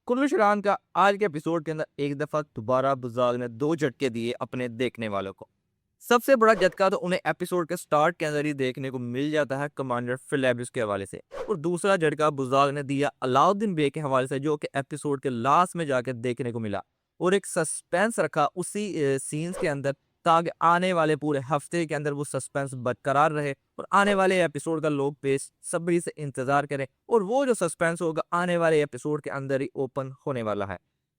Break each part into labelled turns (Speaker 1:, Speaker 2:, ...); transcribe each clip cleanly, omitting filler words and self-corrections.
Speaker 1: कुल्लू का आज के एपिसोड के अंदर एक दफा दोबारा बुज़ाग ने दो झटके दिए अपने देखने वालों को। सबसे बड़ा झटका तो उन्हें एपिसोड के स्टार्ट के अंदर ही देखने को मिल जाता है कमांडर फिलेबिस के हवाले से, और दूसरा झटका बुज़ाग ने दिया अलाउद्दीन बे के हवाले से, जो कि एपिसोड के लास्ट में जाकर देखने को मिला। और एक सस्पेंस रखा उसी सीन्स के अंदर, ताकि आने वाले पूरे हफ्ते के अंदर वो सस्पेंस बरकरार रहे और आने वाले एपिसोड का लोग बेसब्री से इंतजार करें, और वो जो सस्पेंस होगा आने वाले एपिसोड के अंदर ही ओपन होने वाला है।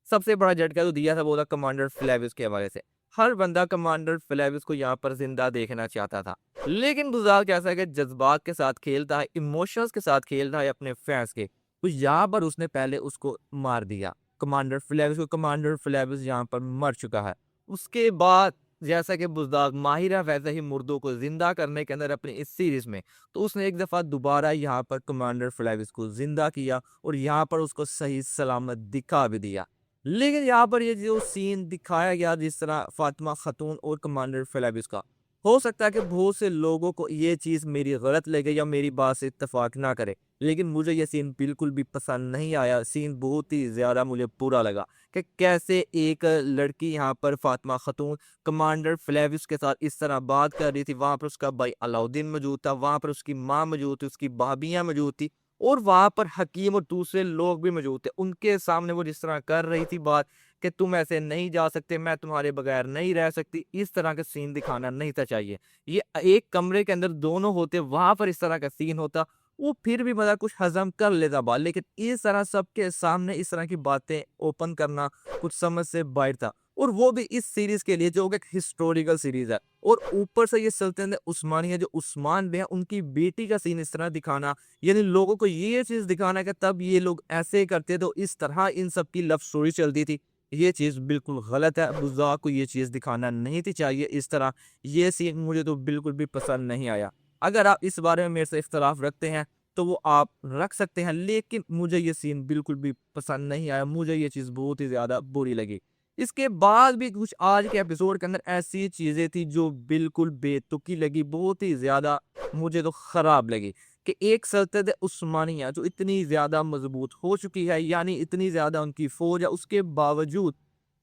Speaker 1: सबसे बड़ा झटका जो दिया था वो था कमांडर फ्लेविस के हवाले से। हर बंदा कमांडर फ्लेविस को यहाँ पर जिंदा देखना चाहता था, लेकिन बुज़ार्ग कैसा है कि जज्बात के साथ खेलता है, इमोशंस के साथ खेलता है अपने फैंस के। तो यहाँ पर उसने पहले उसको मार दिया, कमांडर फ्लेविस को। कमांडर फ्लेविस यहाँ पर मर चुका है। उसके बाद जैसा कि बुज़दाग माहिर है वैसे ही मुर्दों को जिंदा करने के अंदर अपनी इस सीरीज में, तो उसने एक दफा दोबारा यहाँ पर कमांडर फ्लेविस को जिंदा किया और यहाँ पर उसको सही सलामत दिखा भी दिया। लेकिन यहाँ पर ये जो सीन दिखाया गया जिस तरह फातिमा खातून और कमांडर फ्लेविस का, हो सकता है कि बहुत से लोगों को ये चीज़ मेरी गलत लगे या मेरी बात से इत्तेफाक ना करे, लेकिन मुझे ये सीन बिल्कुल भी पसंद नहीं आया। सीन बहुत ही ज़्यादा मुझे बुरा लगा कि कैसे एक लड़की यहाँ पर फातिमा खातून कमांडर फ्लेविस के साथ इस तरह बात कर रही थी। वहां पर उसका भाई अलाउद्दीन मौजूद था, वहां पर उसकी माँ मौजूद थी, उसकी भाभियां मौजूद थी, और वहां पर हकीम और दूसरे लोग भी मौजूद थे। उनके सामने वो जिस तरह कर रही थी बात कि तुम ऐसे नहीं जा सकते, मैं तुम्हारे बगैर नहीं रह सकती, इस तरह का सीन दिखाना नहीं था चाहिए। ये एक कमरे के अंदर दोनों होते, वहां पर इस तरह का सीन होता, वो फिर भी मतलब कुछ हजम कर लेता बात, लेकिन इस तरह सबके सामने इस तरह की बातें ओपन करना कुछ समझ से बाहर था। और वो भी इस सीरीज के लिए जो कि एक हिस्टोरिकल सीरीज है, और ऊपर से ये सल्तनत उस्मानिया जो उस्मान बे है उनकी बेटी का सीन इस तरह दिखाना, यानी लोगों को ये चीज दिखाना कि तब ये लोग ऐसे करते तो इस तरह इन सब की लव स्टोरी चलती थी, ये चीज बिल्कुल गलत है। बुज़ा को ये चीज दिखाना नहीं थी चाहिए इस तरह। ये सीन मुझे तो बिल्कुल भी पसंद नहीं आया। अगर आप इस बारे में मेरे से इख्तलाफ रखते हैं तो वो आप रख सकते हैं, लेकिन मुझे ये सीन बिल्कुल भी पसंद नहीं आया, मुझे ये चीज़ बहुत ही ज़्यादा बुरी लगी। इसके बाद भी कुछ आज के एपिसोड के अंदर ऐसी चीज़ें थी जो बिल्कुल बेतुकी लगी, बहुत ही ज़्यादा मुझे तो ख़राब लगी। कि एक सल्तनत उस्मानिया जो इतनी ज़्यादा मजबूत हो चुकी है, यानी इतनी ज़्यादा उनकी फ़ौज है, उसके बावजूद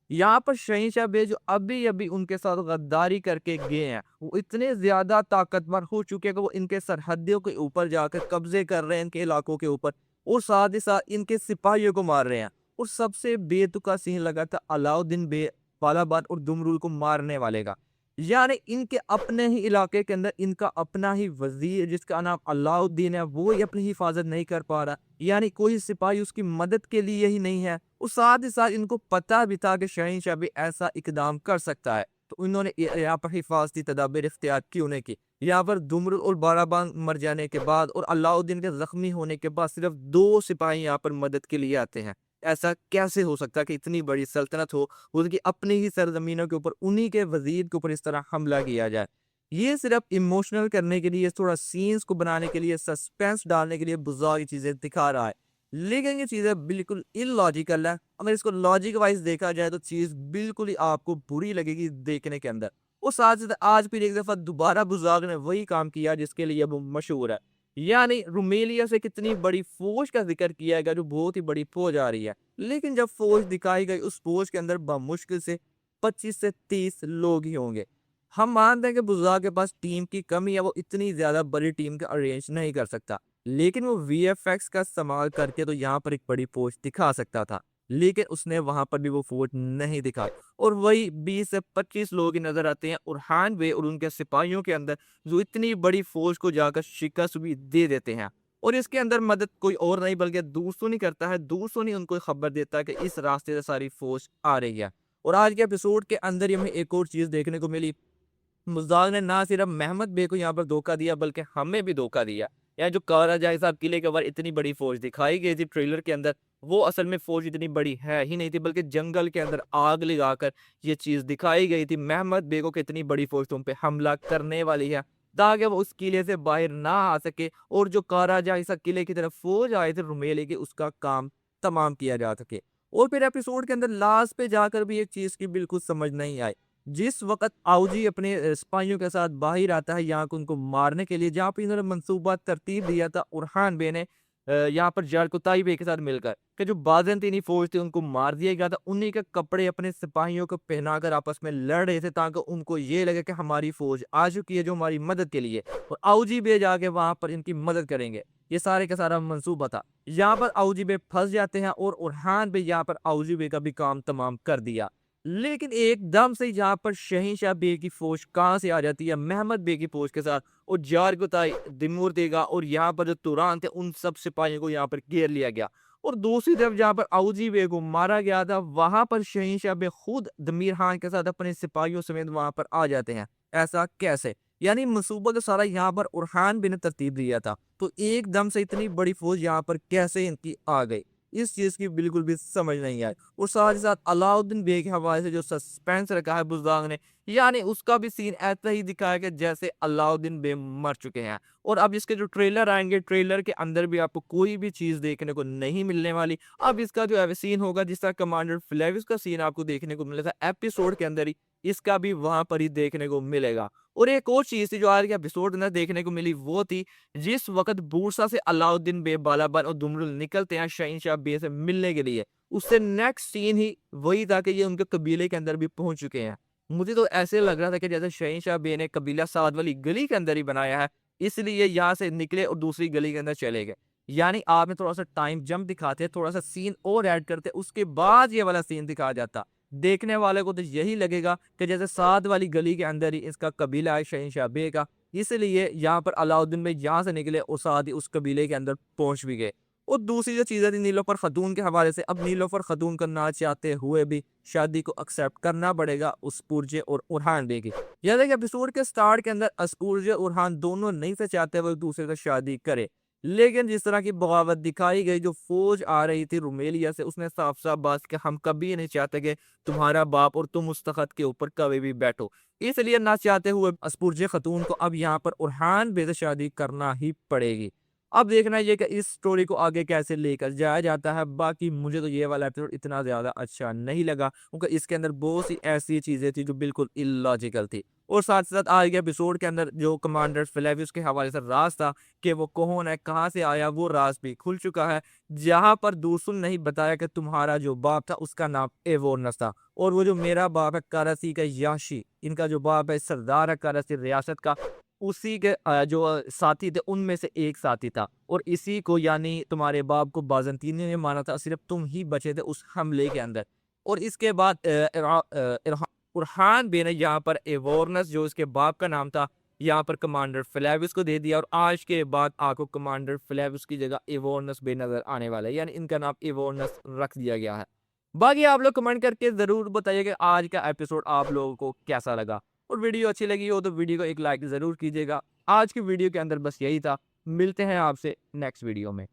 Speaker 1: यहाँ पर शहंशाह बे जो अभी-अभी उनके साथ गद्दारी करके गए हैं, वो इतने ज़्यादा ताकतवर हो चुके हैं कि वो इनके सरहदियों के ऊपर जाकर कब्ज़े कर रहे हैं, इनके इलाकों के ऊपर, और साथ ही साथ इनके सिपाहियों को मार रहे हैं। और सबसे बेतुका सीन लगा था अलाउद्दीन बे बालाबाद और दुमरुल को मारने वाले का। यानी इनके अपने ही इलाके के अंदर इनका अपना ही वज़ीर जिसका नाम अलाउद्दीन है, वो ही अपनी हिफाज़त नहीं कर पा रहा। यानी कोई सिपाही उसकी मदद के लिए ही नहीं है। और साथ ही साथ इनको पता भी था कि शहंशाह भी ऐसा इकदाम कर सकता है, तो इन्होंने यहाँ पर हिफाजती तदाबीर इख्तियार क्यों नहीं की। यहाँ पर दुमरुल और बाराबान मर जाने के बाद और अलाउद्दीन के जख्मी होने के बाद सिर्फ दो सिपाही यहाँ पर मदद के लिए आते हैं। ऐसा कैसे हो सकता है कि इतनी बड़ी सल्तनत हो, उसकी अपनी ही सरजमीनों के ऊपर उन्हीं के वजीर के ऊपर इस तरह हमला किया जाए। ये सिर्फ इमोशनल करने के लिए, थोड़ा सीन्स को बनाने के लिए, सस्पेंस डालने के लिए बुज़ार चीजें दिखा रहा है, लेकिन ये चीज़ें बिल्कुल इलॉजिकल है। अगर इसको लॉजिक वाइज देखा जाए तो चीज़ बिल्कुल ही आपको बुरी लगेगी देखने के अंदर। और साथ ही साथ आज फिर एक दफ़ा दोबारा बुज़ार्ग ने वही काम किया जिसके लिए वो मशहूर है। यानी रुमेलिया से कितनी बड़ी फ़ौज का ज़िक्र किया गया, जो बहुत ही बड़ी फ़ौज आ रही है। लेकिन जब फ़ौज दिखाई गई उस फ़ौज के अंदर बमुश्किल से 25 से 30 लोग ही होंगे। हम मानते हैं कि बुज़ार्ग के पास टीम की कमी है, वो इतनी ज़्यादा बड़ी टीम का अरेंज नहीं कर सकता। लेकिन वो वीएफएक्स का इस्तेमाल करके तो यहाँ पर एक बड़ी फौज दिखा सकता था, लेकिन उसने वहां पर भी वो फौज नहीं दिखाई। और वही 20 से 25 लोग ही नजर आते हैं उरहान वे और उनके सिपाहियों के अंदर, जो इतनी बड़ी फौज को जाकर शिकस्त भी दे देते हैं। और इसके अंदर मदद कोई और नहीं बल्कि दूसरों नहीं करता है, दूसरों नहीं उनको खबर देता है कि इस रास्ते से सारी फौज आ रही है। और आज के एपिसोड के अंदर ही हमें एक और चीज देखने को मिली। मुज़दाक ने ना सिर्फ मेहमद बे को यहाँ पर धोखा दिया बल्कि हमें भी धोखा दिया। यहाँ जो काराजाई साहब किले के बाहर इतनी बड़ी फौज दिखाई गई थी ट्रेलर के अंदर, वो असल में फौज इतनी बड़ी है ही नहीं थी, बल्कि जंगल के अंदर आग लगाकर ये चीज दिखाई गई थी। मेहमद बे को कितनी बड़ी फौज तुम पे हमला करने वाली है, ताकि वो उस किले से बाहर ना आ सके, और जो काराजाई साहब किले की तरफ फौज आए थे रुमेले के, उसका काम तमाम किया जा सके। और फिर एपिसोड के अंदर लास्ट पे जाकर भी एक चीज की बिल्कुल समझ नहीं आई। जिस वक़्त आऊजी अपने सिपाहियों के साथ बाहर आता है यहाँ को उनको मारने के लिए, जहाँ पे इन्होंने मंसूबा तरतीब दिया था उरहान बे ने, यहाँ पर जारकुताई बे के साथ मिलकर कि जो बाज़ंतीनी फौज थी उनको मार दिया गया था। उन्हीं के कपड़े अपने सिपाहियों को पहनाकर आपस में लड़ रहे थे ताकि उनको ये लगे कि हमारी फौज आ चुकी है जो हमारी मदद के लिए, और आऊजी बे जाके वहां पर इनकी मदद करेंगे। ये सारे का सारा मंसूबा था। यहाँ पर आऊजी बे फंस जाते हैं और उरहान बे यहाँ पर आऊजी बे का भी काम तमाम कर दिया। लेकिन एकदम से यहाँ पर शहींशाह बे की फौज कहाँ से आ जाती है महमद बे की फौज के साथ, और जारगुताई दिमूर देगा और यहाँ पर जो तुरान थे उन सब सिपाहियों को यहाँ पर घेर लिया गया। और दूसरी तरफ जहाँ पर आऊजी बे को मारा गया था वहां पर शहींशाह बे खुद दमीर खान के साथ अपने सिपाहियों समेत वहां पर आ जाते हैं। ऐसा कैसे? यानी मंसूबा तो सारा यहाँ पर उरहान बे ने तरतीब दिया था, तो एकदम से इतनी बड़ी फौज यहाँ पर कैसे इनकी आ गई, इस चीज की बिल्कुल भी समझ नहीं आई। और साथ ही साथ अलाउद्दीन बे के हवाले से जो सस्पेंस रखा है बुज़दाग ने, यानी उसका भी सीन ऐसा ही दिखाया कि जैसे अलाउद्दीन बे मर चुके हैं। और अब इसके जो ट्रेलर आएंगे, ट्रेलर के अंदर भी आपको कोई भी चीज देखने को नहीं मिलने वाली। अब इसका जो है सीन होगा जिस तरह कमांडर फ्लेविस का सीन आपको देखने को मिला था एपिसोड के अंदर ही, इसका भी वहां पर ही देखने को मिलेगा। और एक और चीज थी जो आज के एपिसोड में देखने को मिली, वो थी जिस वक्त बूरसा से अलाउद्दीन बे, बालाबन और दुमरुल निकलते हैं शहींशाह बे से मिलने के लिए, उससे नेक्स्ट सीन ही वही था कि ये उनके कबीले के अंदर भी पहुंच चुके हैं। मुझे तो ऐसे लग रहा था कि जैसे शहींशाह बे ने कबीला साद वाली गली के अंदर ही बनाया है, इसलिए यहाँ से निकले और दूसरी गली के अंदर चले गए। यानी आपने थोड़ा सा टाइम जंप दिखाते, थोड़ा सा सीन और ऐड करते, उसके बाद ये वाला सीन दिखाया जाता, देखने वाले को तो यही लगेगा कि जैसे साद वाली गली के अंदर ही इसका कबीला है शहींशाह बे का, इसलिए यहाँ पर अलाउद्दीन बे यहाँ से निकले और साथ ही उस कबीले के अंदर पहुंच भी गए। और दूसरी जो चीज़ें थी नीलोफर खातून के हवाले से, अब नीलोफर खातून को ना चाहते हुए भी शादी को एक्सेप्ट करना पड़ेगा उसपुरजे और उरहान बे की। याद है कि एपिसोड के स्टार्ट के अंदर अस्पुरजे और उरहान दोनों नहीं से चाहते वो एक दूसरे से शादी करे, लेकिन जिस तरह की बगावत दिखाई गई, जो फौज आ रही थी रुमेलिया से, उसने साफ साफ बात कि हम कभी नहीं चाहते कि तुम्हारा बाप और तुम उस तख्त के ऊपर कभी भी बैठो। इसलिए ना चाहते हुए अस्पुरजे खतून को अब यहाँ पर उरहान बे से शादी करना ही पड़ेगी। अब देखना ये कि इस स्टोरी को आगे कैसे लेकर जाया जाता है। बाकी मुझे तो ये वाला एपिसोड इतना ज्यादा अच्छा नहीं लगा क्योंकि इसके अंदर बहुत सी ऐसी चीजें थी जो बिल्कुल इलॉजिकल थी। और साथ साथ आज के एपिसोड के अंदर जो कमांडर फ्लेविस के हवाले से राज था कि वो कौन है, कहाँ से आया, वो राज भी खुल चुका है। जहां पर दूसुल नहीं बताया कि तुम्हारा जो बाप था उसका नाम एवोरनस था, और वो जो मेरा बाप है कराची का याशी, इनका जो बाप है सरदार है कराची रियासत का, उसी के जो साथी थे उनमें से एक साथी था। और इसी को यानी तुम्हारे बाप को बाज़ंतीनी ने माना था, सिर्फ तुम ही बचे थे उस हमले के अंदर। और इसके बाद उरहान बे ने यहाँ पर एवोरनस जो इसके बाप का नाम था यहाँ पर कमांडर फ्लेविस को दे दिया, और आज के बाद आपको कमांडर फ्लेविस की जगह एवोरनस बे नजर आने वाला है, यानी इनका नाम एवोरनस रख दिया गया है। बाकी आप लोग कमेंट करके जरूर बताइए कि आज का एपिसोड आप लोगों को कैसा लगा, और वीडियो अच्छी लगी हो तो वीडियो को एक लाइक जरूर कीजिएगा। आज की वीडियो के अंदर बस यही था, मिलते हैं आपसे नेक्स्ट वीडियो में।